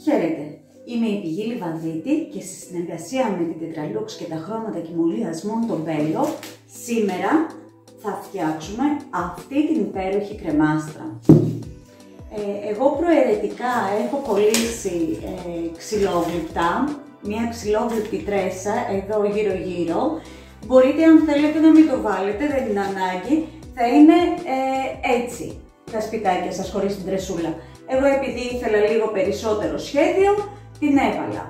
Χαίρετε, είμαι η Πηγή Λιβαδίτη και σε συνεργασία με την Tetralux και τα χρώματα κοιμωλίας Montobello σήμερα θα φτιάξουμε αυτή την υπέροχη κρεμάστρα. Εγώ προαιρετικά έχω κολλήσει ξυλόγλυπτα, μια ξυλόγλυπτη τρέσα εδώ γύρω γύρω. Μπορείτε αν θέλετε να μην το βάλετε, δεν είναι ανάγκη, θα είναι έτσι τα σπιτάκια σας χωρίς την τρεσούλα. Εγώ επειδή ήθελα λίγο περισσότερο σχέδιο, την έβαλα.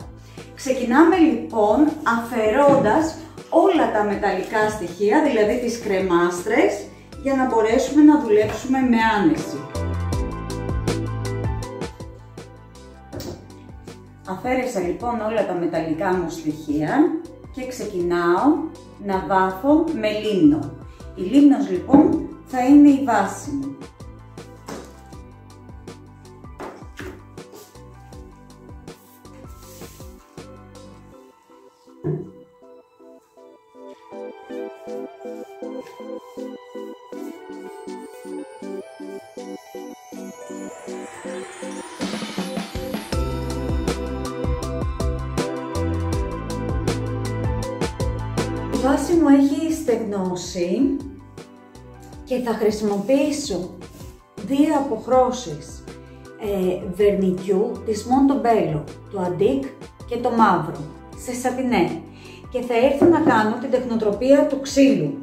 Ξεκινάμε λοιπόν αφαιρώντας όλα τα μεταλλικά στοιχεία, δηλαδή τις κρεμάστρες, για να μπορέσουμε να δουλέψουμε με άνεση. Αφαίρεσα λοιπόν όλα τα μεταλλικά μου στοιχεία και ξεκινάω να βάφω με λίμνο. Η λίμνος λοιπόν θα είναι η βάση μου. Η βάση μου έχει στεγνώσει και θα χρησιμοποιήσω δύο αποχρώσεις βερνικιού της Montobello, το αντίκ και το μαύρο, σε σατινέ, και θα έρθω να κάνω την τεχνοτροπία του ξύλου.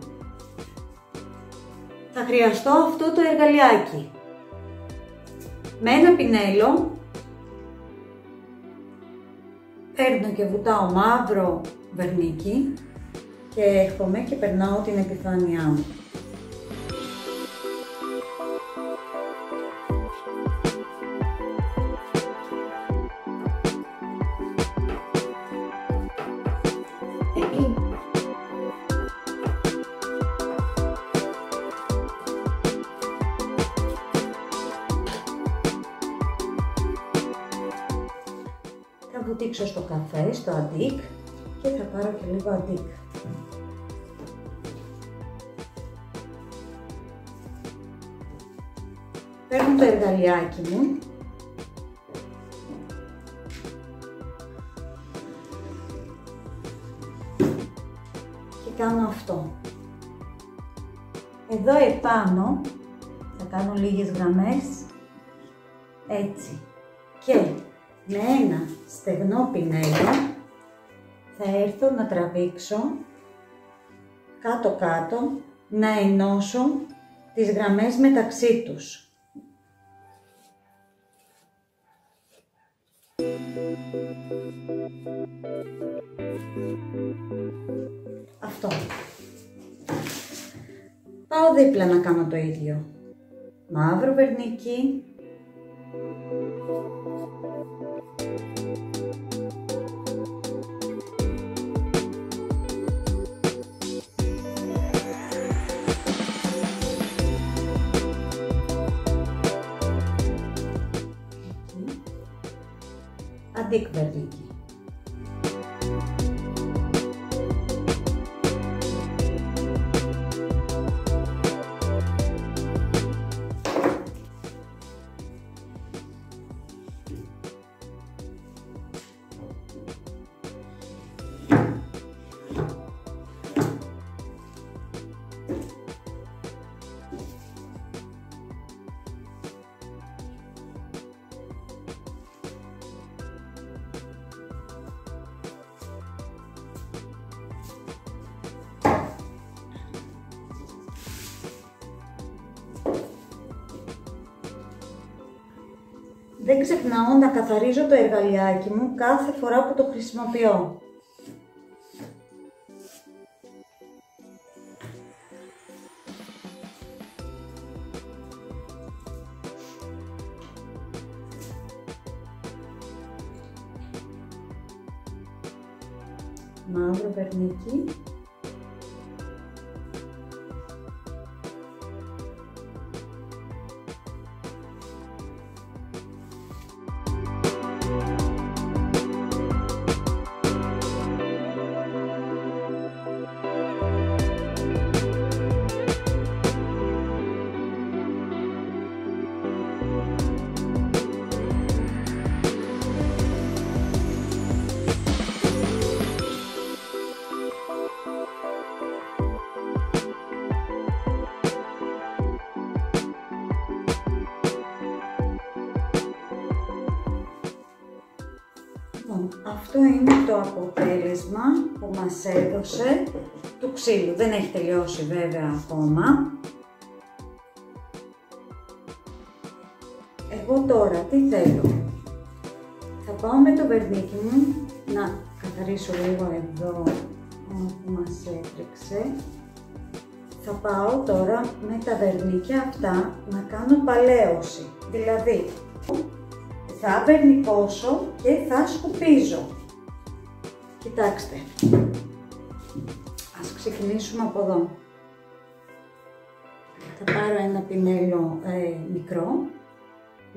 Θα χρειαστώ αυτό το εργαλειάκι. Με ένα πινέλο παίρνω και βουτάω μαύρο βερνίκι και έρχομαι και περνάω την επιφάνειά μου. Θα βουτήξω στο καφέ, στο αντίκ, και θα πάρω και λίγο αντίκ. Παίρνω το εργαλειάκι μου και κάνω αυτό. Εδώ επάνω θα κάνω λίγες γραμμές, έτσι, και με ένα στεγνό πινέλο θα έρθω να τραβήξω κάτω-κάτω, να ενώσω τις γραμμές μεταξύ τους. Αυτό. Πάω δίπλα να κάνω το ίδιο. Μαύρο βερνίκι. Αντίκ βερνίκι. Δεν ξεχνάω να καθαρίζω το εργαλειάκι μου κάθε φορά που το χρησιμοποιώ. Μαύρο βερνίκι. αυτό είναι το αποτέλεσμα που μας έδωσε του ξύλου. Δεν έχει τελειώσει βέβαια ακόμα. Εγώ τώρα τι θέλω? Θα πάω με το βερνίκι μου να καθαρίσω λίγο εδώ που μας έτρεξε. Θα πάω τώρα με τα βερνίκια αυτά να κάνω παλαίωση. Δηλαδή, θα βερνικώσω και θα σκουπίζω. Κοιτάξτε, ας ξεκινήσουμε από εδώ. Θα πάρω ένα πινέλο μικρό,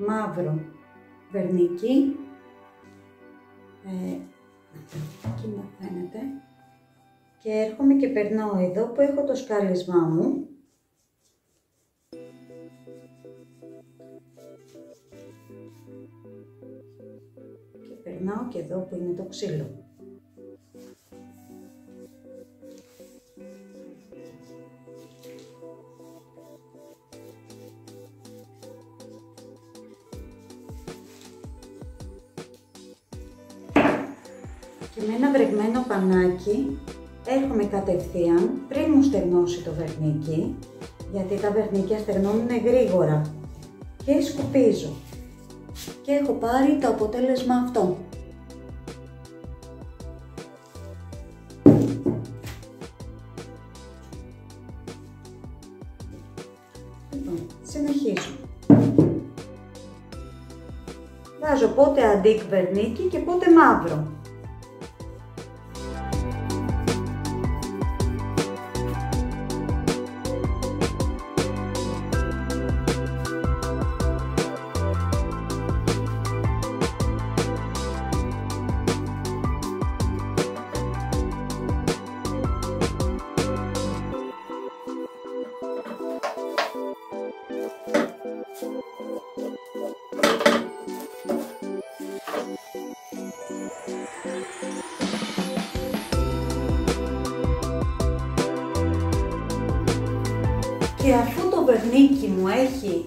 μαύρο βερνίκι, εκεί να φαίνεται, και έρχομαι και περνάω εδώ που έχω το σκάλισμά μου. Και περνάω και εδώ που είναι το ξύλο. Και με ένα βρεγμένο πανάκι έρχομαι κατευθείαν πριν μου στεγνώσει το βερνίκι, γιατί τα βερνίκια στεγνώνουν γρήγορα, και σκουπίζω και έχω πάρει το αποτέλεσμα αυτό. Λοιπόν, συνεχίζω. Βάζω πότε αντίκ βερνίκι και πότε μαύρο. Και αφού το βερνίκι μου έχει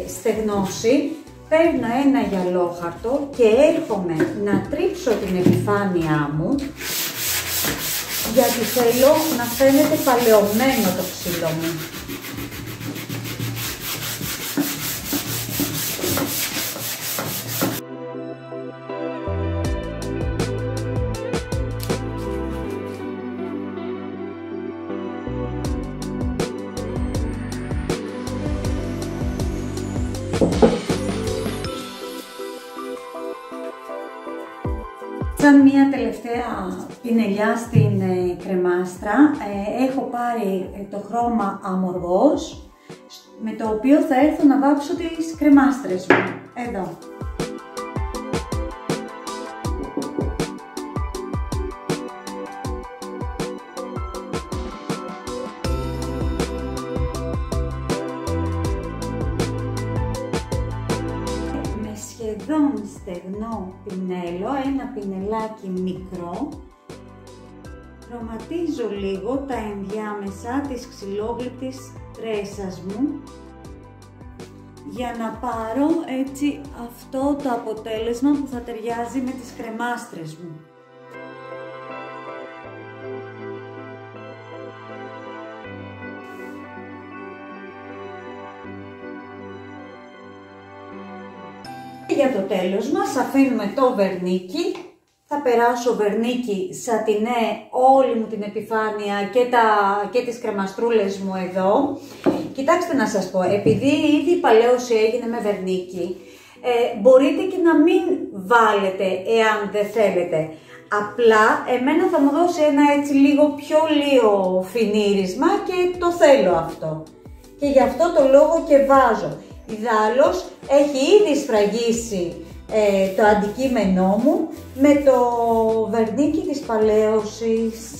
στεγνώσει, παίρνω ένα γυαλόχαρτο και έρχομαι να τρίψω την επιφάνειά μου, γιατί θέλω να φαίνεται παλαιωμένο το ξύλο μου. Σαν μια τελευταία πινελιά στην κρεμάστρα, έχω πάρει το χρώμα αμοργός, με το οποίο θα έρθω να βάψω τις κρεμάστρες μου. Εδώ. Σχεδόν στεγνό πινέλο, ένα πινελάκι μικρό, χρωματίζω λίγο τα ενδιάμεσα της ξυλόγλυπτης τρέσας μου για να πάρω έτσι αυτό το αποτέλεσμα που θα ταιριάζει με τις κρεμάστρες μου. Για το τέλος μας αφήνουμε το βερνίκι, θα περάσω βερνίκι σατινέ όλη μου την επιφάνεια και τις κρεμαστρούλες μου εδώ. Κοιτάξτε να σας πω, επειδή ήδη η παλαίωση έγινε με βερνίκι, μπορείτε και να μην βάλετε εάν δεν θέλετε. Απλά εμένα θα μου δώσει ένα έτσι λίγο πιο λίο φινίρισμα και το θέλω αυτό. Και γι' αυτό το λόγο και βάζω. Ιδάλλως έχει ήδη σφραγίσει το αντικείμενό μου με το βερνίκι της παλαίωσης.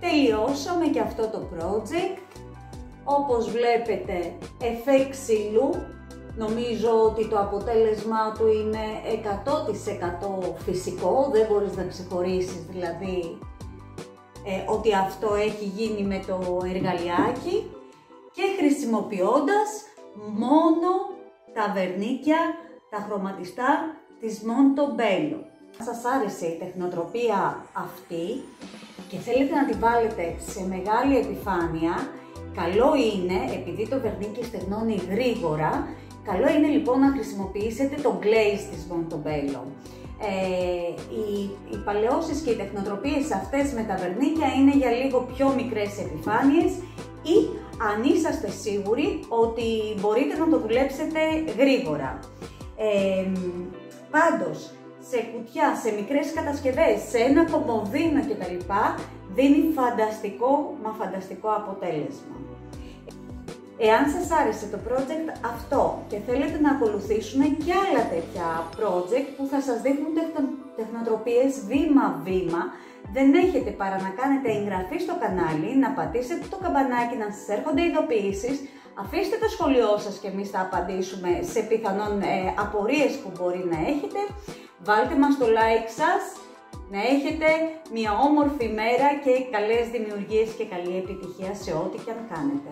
Τελειώσαμε και αυτό το project. Όπως βλέπετε, εφέ ξύλου. Νομίζω ότι το αποτέλεσμά του είναι 100% φυσικό, δεν μπορείς να ξεχωρίσεις δηλαδή ότι αυτό έχει γίνει με το εργαλειάκι, και χρησιμοποιώντας μόνο τα βερνίκια, τα χρωματιστά της Montobello. Αν σας άρεσε η τεχνοτροπία αυτή και θέλετε να τη βάλετε σε μεγάλη επιφάνεια, καλό είναι, επειδή το βερνίκι στεγνώνει γρήγορα, καλό είναι λοιπόν να χρησιμοποιήσετε το glaze της Montobello. Οι παλαιώσεις και οι τεχνοτροπίες αυτές με τα βερνίκια είναι για λίγο πιο μικρές επιφάνειες, ή αν είσαστε σίγουροι ότι μπορείτε να το δουλέψετε γρήγορα. Πάντως, σε κουτιά, σε μικρές κατασκευές, σε ένα κομμωδίνο κτλ. Δίνει φανταστικό αποτέλεσμα. Εάν σας άρεσε το project αυτό και θέλετε να ακολουθήσουμε και άλλα τέτοια project που θα σας δείχνουν τεχνοτροπίες βήμα-βήμα, δεν έχετε παρά να κάνετε εγγραφή στο κανάλι, να πατήσετε το καμπανάκι, να σας έρχονται ειδοποιήσεις, αφήστε το σχόλιο σας και εμείς θα απαντήσουμε σε πιθανόν απορίες που μπορεί να έχετε. Βάλτε μας το like σας, να έχετε μια όμορφη μέρα και καλές δημιουργίες και καλή επιτυχία σε ό,τι και αν κάνετε.